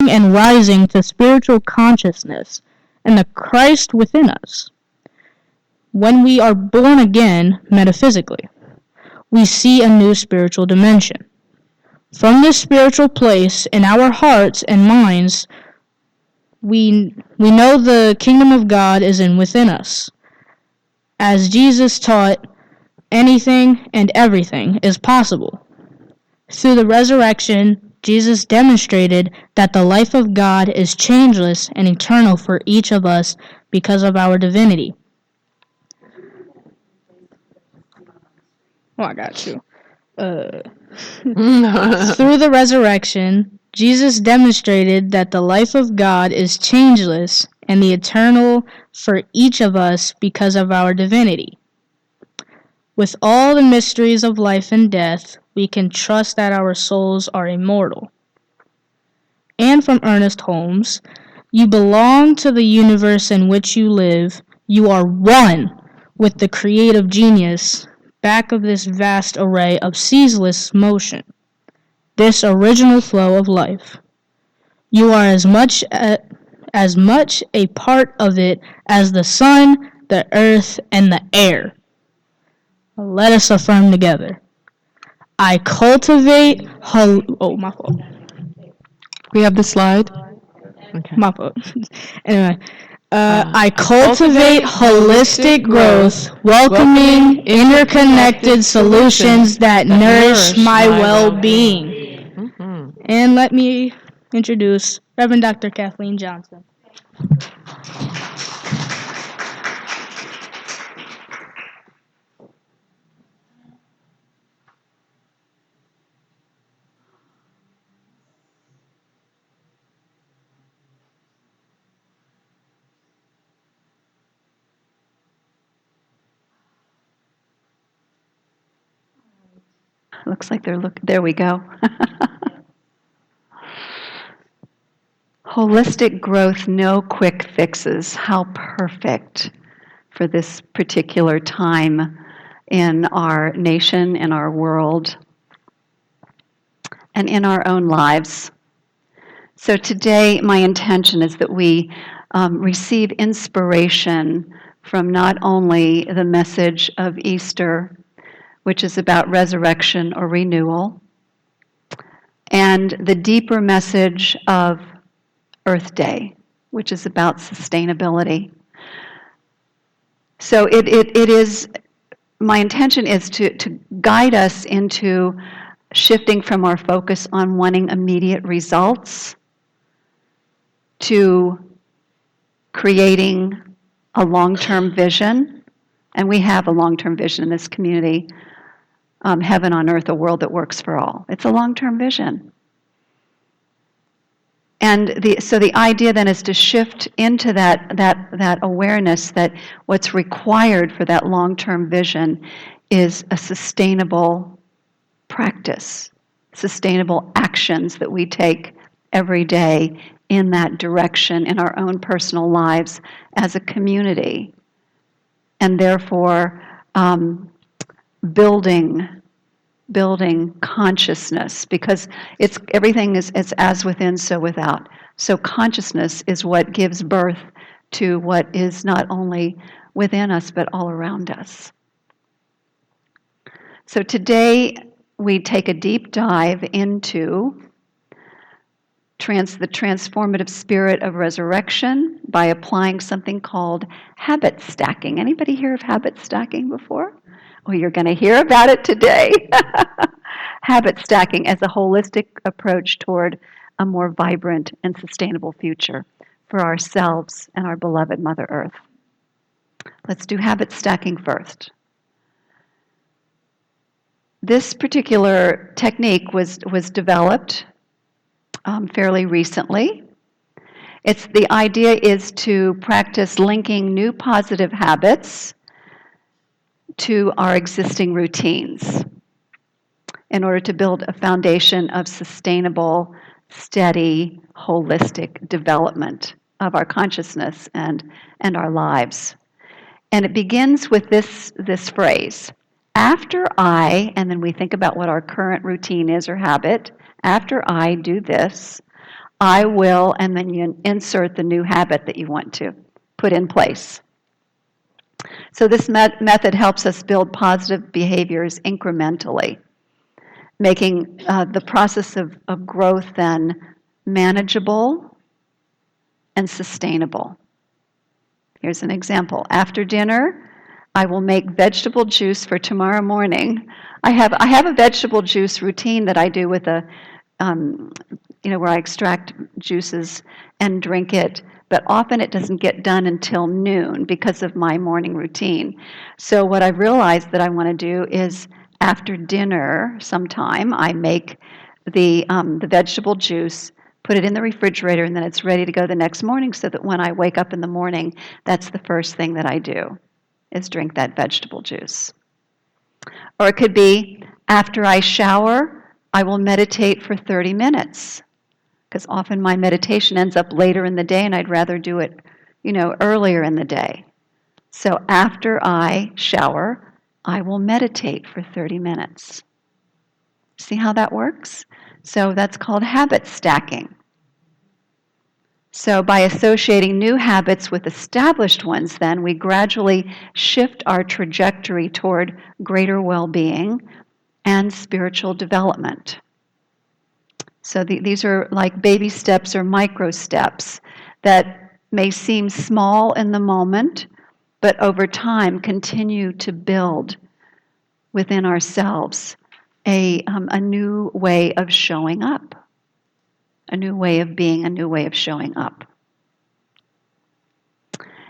growing and rising to spiritual consciousness and the Christ within us. When we are born again, metaphysically, we see a new spiritual dimension. From this spiritual place in our hearts and minds, we know the kingdom of God is within us. As Jesus taught, anything and everything is possible. Through the resurrection, Jesus demonstrated that the life of God is changeless and eternal for each of us because of our divinity. Oh, I got you. Through the resurrection, Jesus demonstrated that the life of God is changeless and the eternal for each of us because of our divinity. With all the mysteries of life and death, we can trust that our souls are immortal. And from Ernest Holmes, you belong to the universe in which you live. You are one with the creative genius back of this vast array of ceaseless motion, this original flow of life. You are as much a part of it as the sun, the earth, and the air. Let us affirm together. I cultivate... my fault. We have the slide? Okay. My fault. Anyway. I cultivate holistic growth, welcoming interconnected solutions that nourish my well-being. Mm-hmm. And let me introduce Reverend Dr. Kathleen Johnson. Looks like there we go. Holistic growth, no quick fixes. How perfect for this particular time in our nation, in our world, and in our own lives. So today, my intention is that we receive inspiration from not only the message of Easter, which is about resurrection or renewal, and the deeper message of Earth Day, which is about sustainability. So it is, my intention is to guide us into shifting from our focus on wanting immediate results to creating a long-term vision. And we have a long-term vision in this community, heaven on earth, a world that works for all. It's a long-term vision. And so the idea then is to shift into that awareness that what's required for that long-term vision is a sustainable practice, sustainable actions that we take every day in that direction in our own personal lives as a community. And therefore, building consciousness, because everything is as within, so without. So consciousness is what gives birth to what is not only within us, but all around us. So today, we take a deep dive into the transformative spirit of resurrection by applying something called habit stacking. Anybody hear of habit stacking before? Well, you're going to hear about it today. Habit stacking as a holistic approach toward a more vibrant and sustainable future for ourselves and our beloved Mother Earth. Let's do habit stacking first. This particular technique was developed fairly recently. The idea is to practice linking new positive habits to our existing routines in order to build a foundation of sustainable, steady, holistic development of our consciousness and our lives. And it begins with this phrase, after I, and then we think about what our current routine is or habit, after I do this, I will, and then you insert the new habit that you want to put in place. So this method helps us build positive behaviors incrementally, making the process of growth then manageable and sustainable. Here's an example. After dinner, I will make vegetable juice for tomorrow morning. I have a vegetable juice routine that I do with where I extract juices and drink it, but often it doesn't get done until noon because of my morning routine. So what I realized that I want to do is after dinner sometime, I make the vegetable juice, put it in the refrigerator, and then it's ready to go the next morning so that when I wake up in the morning, that's the first thing that I do, is drink that vegetable juice. Or it could be after I shower, I will meditate for 30 minutes. Because often my meditation ends up later in the day and I'd rather do it, earlier in the day. So after I shower, I will meditate for 30 minutes. See how that works? So that's called habit stacking. So by associating new habits with established ones, then we gradually shift our trajectory toward greater well-being and spiritual development. So these are like baby steps or micro steps that may seem small in the moment, but over time continue to build within ourselves a new way of showing up, a new way of being, a new way of showing up.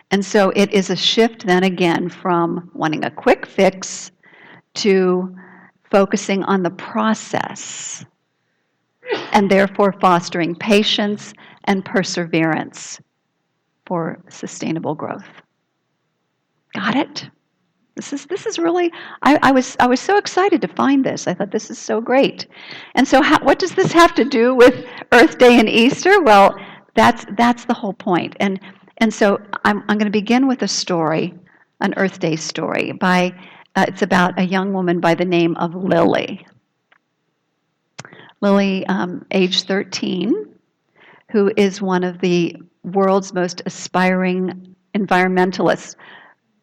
And so it is a shift then again from wanting a quick fix to focusing on the process, and therefore fostering patience and perseverance for sustainable growth. Got it? This is really, I was so excited to find this. I thought this is so great. And so what does this have to do with Earth Day and Easter? Well, that's the whole point. And so I'm going to begin with a story, an Earth Day story it's about a young woman by the name of Lily. Lily, age 13, who is one of the world's most aspiring environmentalists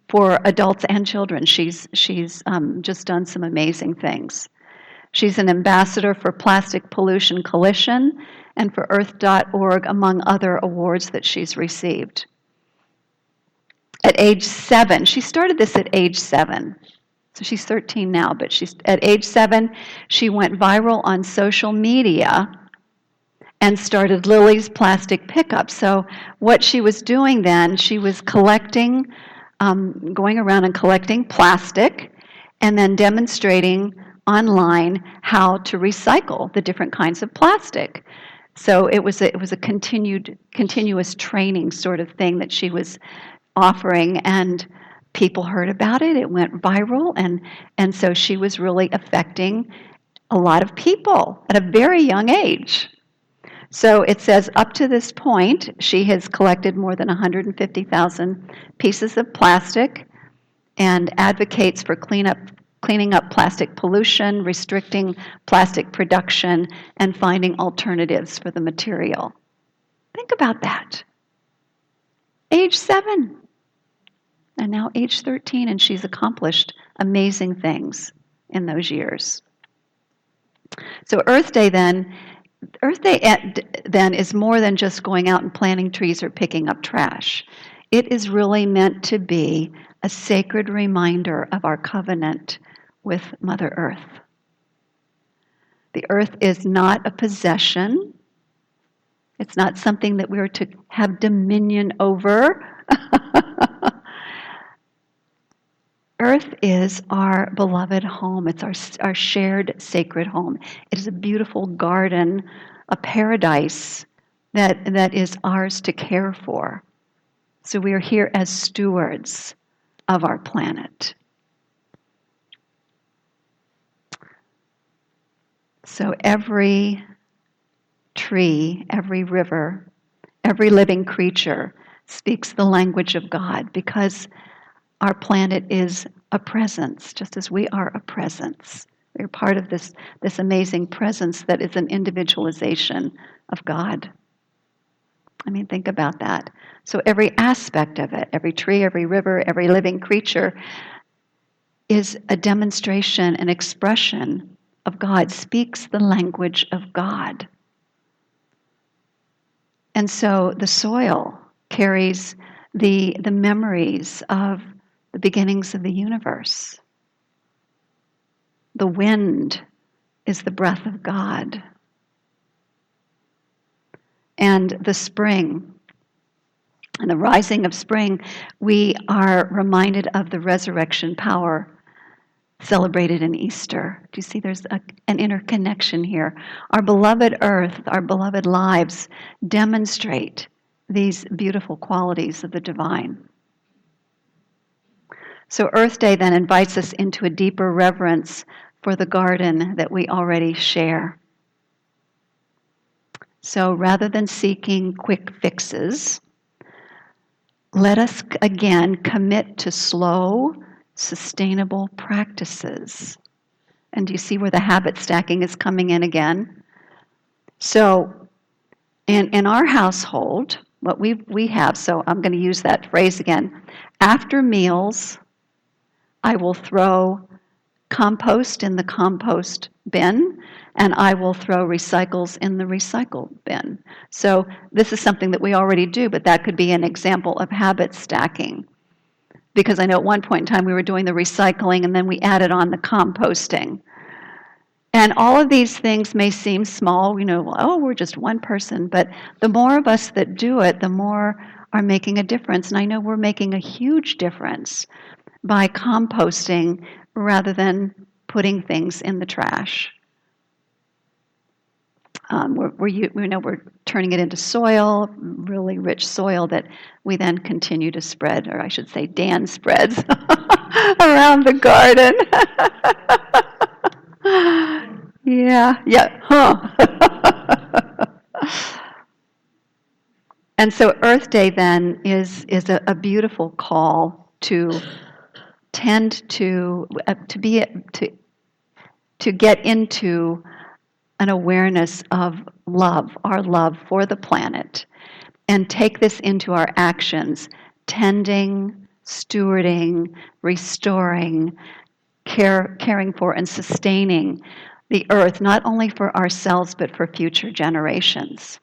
for adults and children. She's just done some amazing things. She's an ambassador for Plastic Pollution Coalition and for Earth.org, among other awards that she's received. At age 7, she started this at age 7. So she's 13 now, but at age 7, she went viral on social media and started Lily's Plastic Pickup. So what she was doing then, she was collecting, going around and collecting plastic and then demonstrating online how to recycle the different kinds of plastic. So it was a continuous training sort of thing that she was offering, and people heard about it. It went viral, and so she was really affecting a lot of people at a very young age. So it says up to this point, she has collected more than 150,000 pieces of plastic and advocates for cleaning up plastic pollution, restricting plastic production, and finding alternatives for the material. Think about that. Age 7. And now age 13, and she's accomplished amazing things in those years. So Earth Day then is more than just going out and planting trees or picking up trash. It is really meant to be a sacred reminder of our covenant with Mother Earth. The earth is not a possession. It's not something that we are to have dominion over. Earth is our beloved home. It's our shared sacred home. It is a beautiful garden, a paradise that is ours to care for. So we are here as stewards of our planet. So every tree, every river, every living creature speaks the language of God, because our planet is a presence, just as we are a presence. We're part of this amazing presence that is an individualization of God. I mean, think about that. So every aspect of it, every tree, every river, every living creature is a demonstration, an expression of God, speaks the language of God. And so the soil carries the memories of the beginnings of the universe. The wind is the breath of God. And the spring and the rising of spring, we are reminded of the resurrection power celebrated in Easter. Do you see there's an interconnection here? Our beloved earth, our beloved lives demonstrate these beautiful qualities of the divine. So Earth Day then invites us into a deeper reverence for the garden that we already share. So rather than seeking quick fixes, let us again commit to slow, sustainable practices. And do you see where the habit stacking is coming in again? So in our household, what we have, so I'm going to use that phrase again. After meals, I will throw compost in the compost bin, and I will throw recycles in the recycle bin. So this is something that we already do, but that could be an example of habit stacking. Because I know at one point in time we were doing the recycling and then we added on the composting. And all of these things may seem small, oh, we're just one person, but the more of us that do it, the more are making a difference. And I know we're making a huge difference by composting rather than putting things in the trash. We're turning it into soil, really rich soil that we then continue to spread, or I should say Dan spreads around the garden. Yeah. And so Earth Day then is a beautiful call to tend to get into an awareness of love, our love for the planet, and take this into our actions, tending, stewarding, restoring, caring for, and sustaining the earth, not only for ourselves, but for future generations.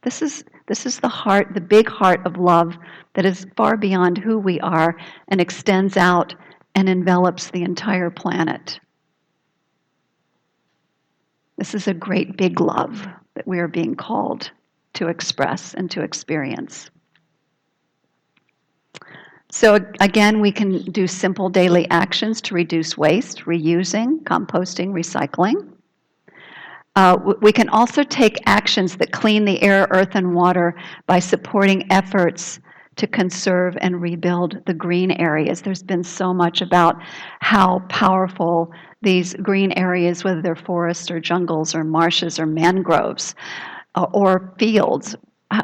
This is the heart, the big heart of love that is far beyond who we are and extends out and envelops the entire planet. This is a great big love that we are being called to express and to experience. So again, we can do simple daily actions to reduce waste, reusing, composting, recycling. We can also take actions that clean the air, earth, and water by supporting efforts to conserve and rebuild the green areas. There's been so much about how powerful these green areas, whether they're forests or jungles or marshes or mangroves or fields,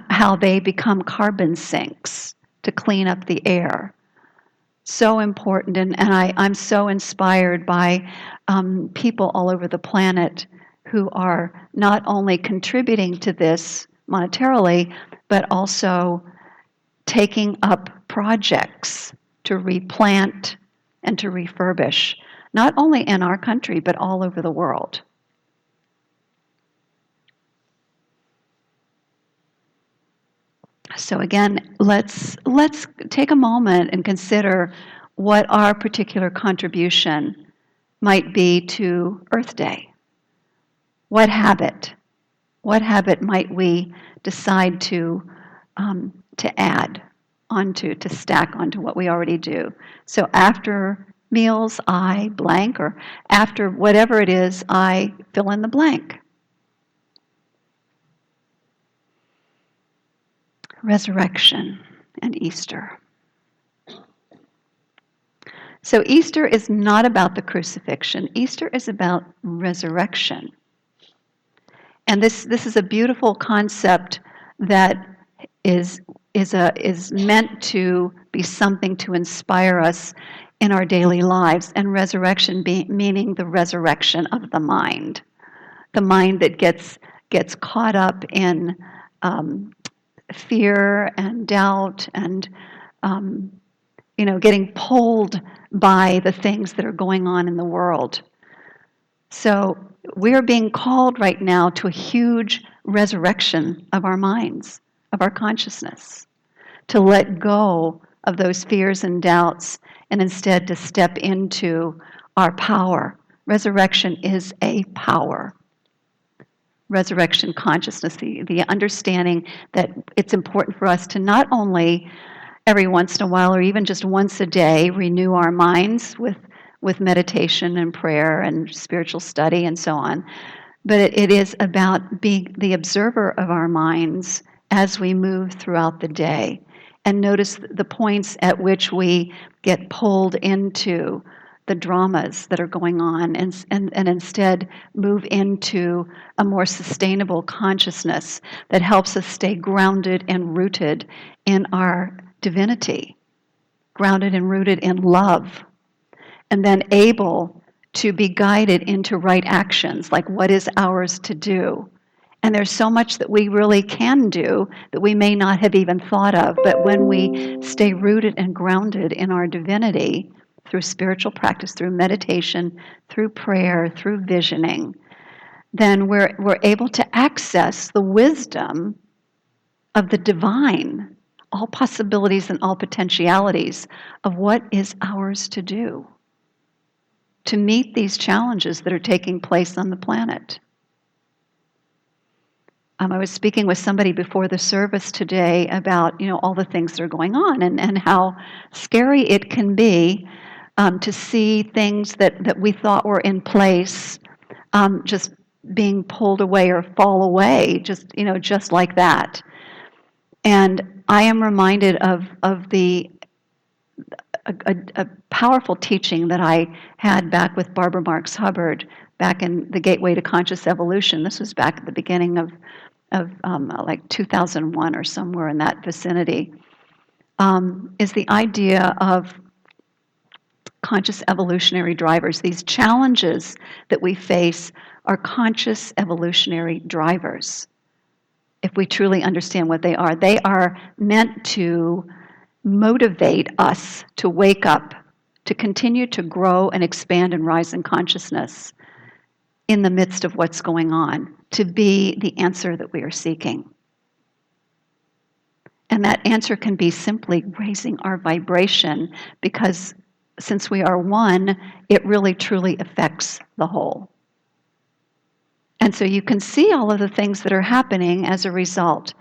how they become carbon sinks to clean up the air. So important, and I'm so inspired by people all over the planet who are not only contributing to this monetarily, but also taking up projects to replant and to refurbish, not only in our country, but all over the world. So again, let's take a moment and consider what our particular contribution might be to Earth Day. What habit might we decide to add onto, to stack onto what we already do? So after meals, I blank, or after whatever it is, I fill in the blank. Resurrection and Easter. So Easter is not about the crucifixion. Easter is about resurrection. And this is a beautiful concept that is meant to be something to inspire us in our daily lives. And resurrection meaning the resurrection of the mind that gets caught up in fear and doubt and getting pulled by the things that are going on in the world. So we're being called right now to a huge resurrection of our minds, of our consciousness, to let go of those fears and doubts and instead to step into our power. Resurrection is a power. Resurrection consciousness, the understanding that it's important for us to not only every once in a while or even just once a day renew our minds with meditation and prayer and spiritual study and so on, but it is about being the observer of our minds as we move throughout the day and notice the points at which we get pulled into the dramas that are going on and instead move into a more sustainable consciousness that helps us stay grounded and rooted in our divinity, grounded and rooted in love, and then able to be guided into right actions, like what is ours to do. And there's so much that we really can do that we may not have even thought of, but when we stay rooted and grounded in our divinity through spiritual practice, through meditation, through prayer, through visioning, then we're able to access the wisdom of the divine, all possibilities and all potentialities of what is ours to do to meet these challenges that are taking place on the planet. I was speaking with somebody before the service today about all the things that are going on and how scary it can be to see things that we thought were in place just being pulled away or fall away just like that. And I am reminded of a powerful teaching that I had back with Barbara Marx Hubbard back in the Gateway to Conscious Evolution. This was back at the beginning of like 2001 or somewhere in that vicinity, is the idea of conscious evolutionary drivers. These challenges that we face are conscious evolutionary drivers. If we truly understand what they are meant to motivate us to wake up, to continue to grow and expand and rise in consciousness in the midst of what's going on, to be the answer that we are seeking. And that answer can be simply raising our vibration, because since we are one, it really truly affects the whole. And so you can see all of the things that are happening as a result.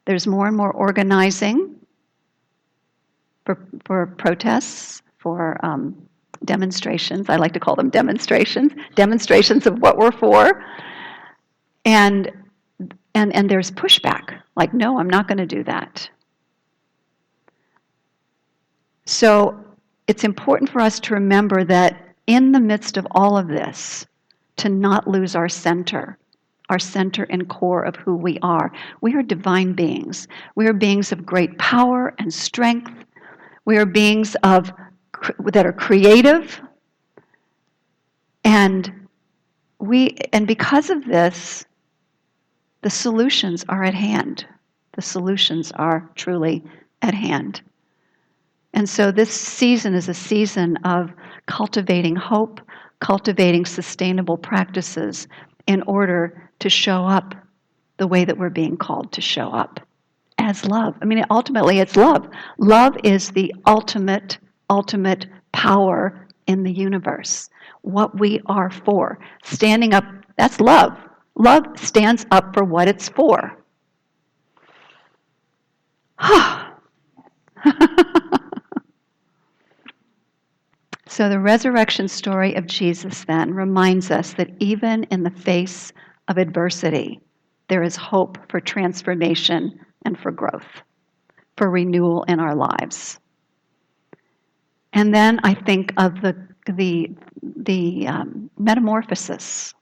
There's more and more organizing for protests, for demonstrations. I like to call them demonstrations of what we're for. And there's pushback, like, no, I'm not going to do that. So it's important for us to remember that in the midst of all of this, to not lose our center and core of who we are. We are divine beings. We are beings of great power and strength. We are beings that are creative. And because of this, the solutions are at hand. The solutions are truly at hand. And so this season is a season of cultivating hope, cultivating sustainable practices in order to show up the way that we're being called to show up as love. I mean, ultimately, it's love. Love is the ultimate power in the universe. What we are for. Standing up, that's love. Love stands up for what it's for. So the resurrection story of Jesus then reminds us that even in the face of adversity, there is hope for transformation and for growth, for renewal in our lives. And then I think of the metamorphosis,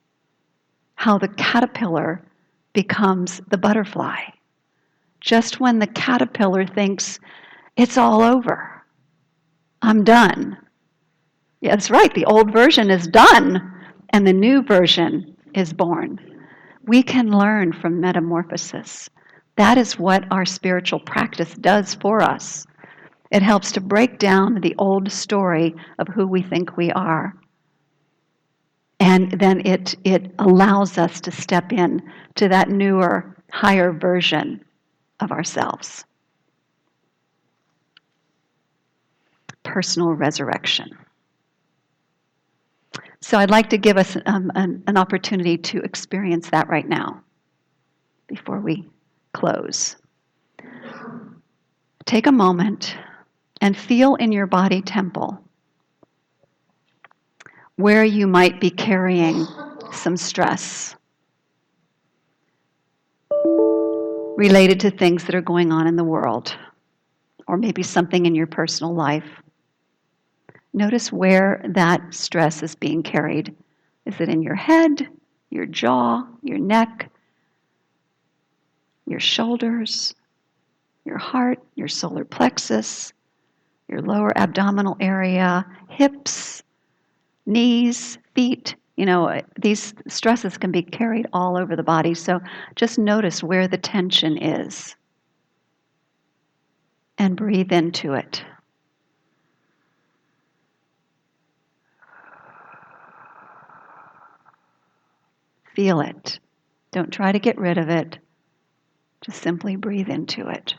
how the caterpillar becomes the butterfly. Just when the caterpillar thinks, it's all over, I'm done. Yeah, that's right, the old version is done, and the new version is born. We can learn from metamorphosis That is what our spiritual practice does for us. It helps to break down the old story of who we think we are. And then it allows us to step in to that newer, higher version of ourselves. Personal resurrection. So I'd like to give us an opportunity to experience that right now before we close. Take a moment and feel in your body temple where you might be carrying some stress related to things that are going on in the world, or maybe something in your personal life. Notice where that stress is being carried. Is it in your head, your jaw, your neck, your shoulders, your heart, your solar plexus, your lower abdominal area, hips, knees, feet? You know, these stresses can be carried all over the body, so just notice where the tension is and breathe into it. Feel it. Don't try to get rid of it. Just simply breathe into it.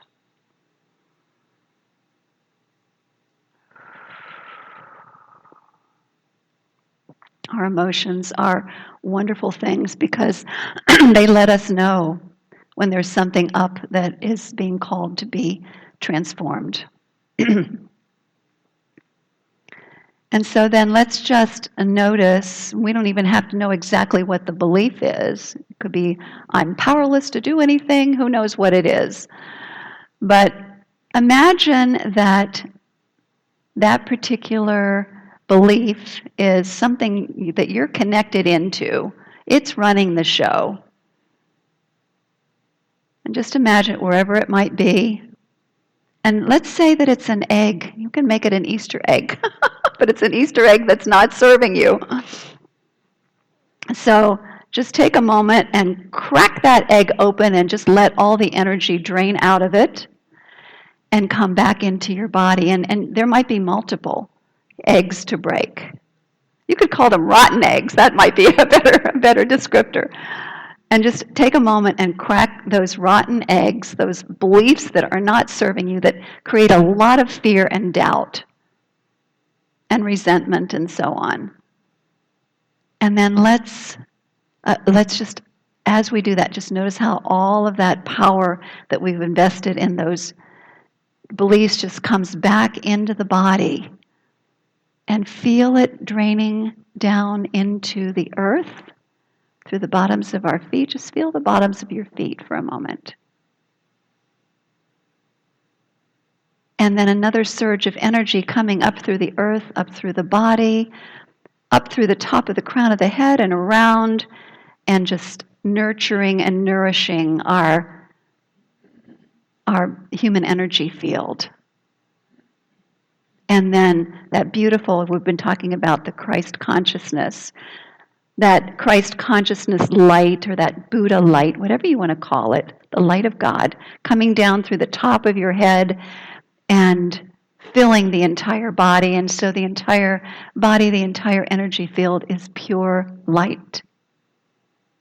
Our emotions are wonderful things because they let us know when there's something up that is being called to be transformed. And so then let's just notice, we don't even have to know exactly what the belief is. It could be, I'm powerless to do anything, who knows what it is. But imagine that that particular belief is something that you're connected into. It's running the show. And just imagine it wherever it might be. And let's say that it's an egg. You can make it an Easter egg, but it's an Easter egg that's not serving you. So just take a moment and crack that egg open and just let all the energy drain out of it and come back into your body. And there might be multiple eggs to break. You could call them rotten eggs. That might be a better descriptor. And just take a moment and crack those rotten eggs, those beliefs that are not serving you, that create a lot of fear and doubt and resentment and so on. And then let's just, as we do that, just notice how all of that power that we've invested in those beliefs just comes back into the body. And feel it draining down into the earth through the bottoms of our feet. Just feel the bottoms of your feet for a moment. And then another surge of energy coming up through the earth, up through the body, up through the top of the crown of the head and around, and just nurturing and nourishing our human energy field. And then that beautiful, we've been talking about the Christ consciousness, that Christ consciousness light, or that Buddha light, whatever you want to call it, the light of God, coming down through the top of your head and filling the entire body. And so the entire body, the entire energy field is pure light.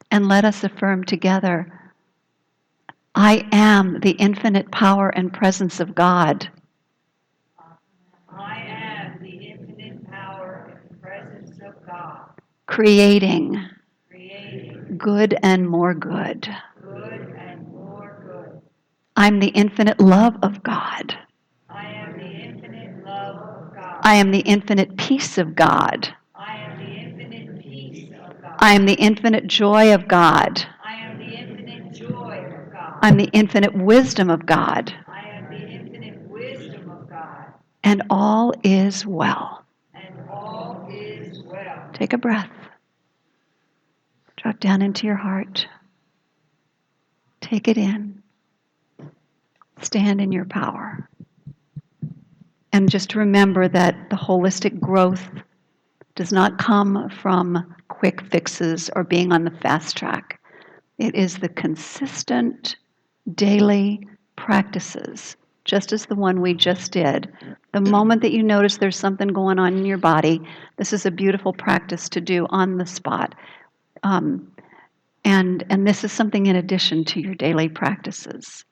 And let us affirm together, I am the infinite power and presence of God. I am the infinite power and presence of God. Creating Creating good and more good. good and more good. I'm the infinite love of God. I am the infinite love of God. I am the infinite peace of God. I am the infinite peace of God. I am the infinite joy of God. I am the infinite joy of God. I'm the infinite wisdom of God. I am the infinite wisdom of God. And all is well. And all is well. Take a breath. Drop down into your heart. Take it in. Stand in your power. And just remember that the holistic growth does not come from quick fixes or being on the fast track. It is the consistent daily practices, just as the one we just did. The moment that you notice there's something going on in your body, this is a beautiful practice to do on the spot. And this is something in addition to your daily practices.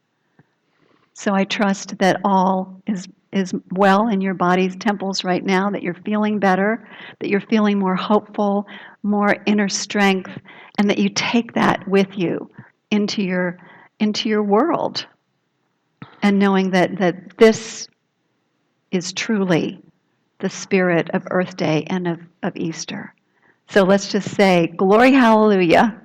So I trust that all is well in your body's temples right now, that you're feeling better, that you're feeling more hopeful, more inner strength, and that you take that with you into your world. And knowing that this is truly the spirit of Earth Day and of Easter. So let's just say, glory, hallelujah.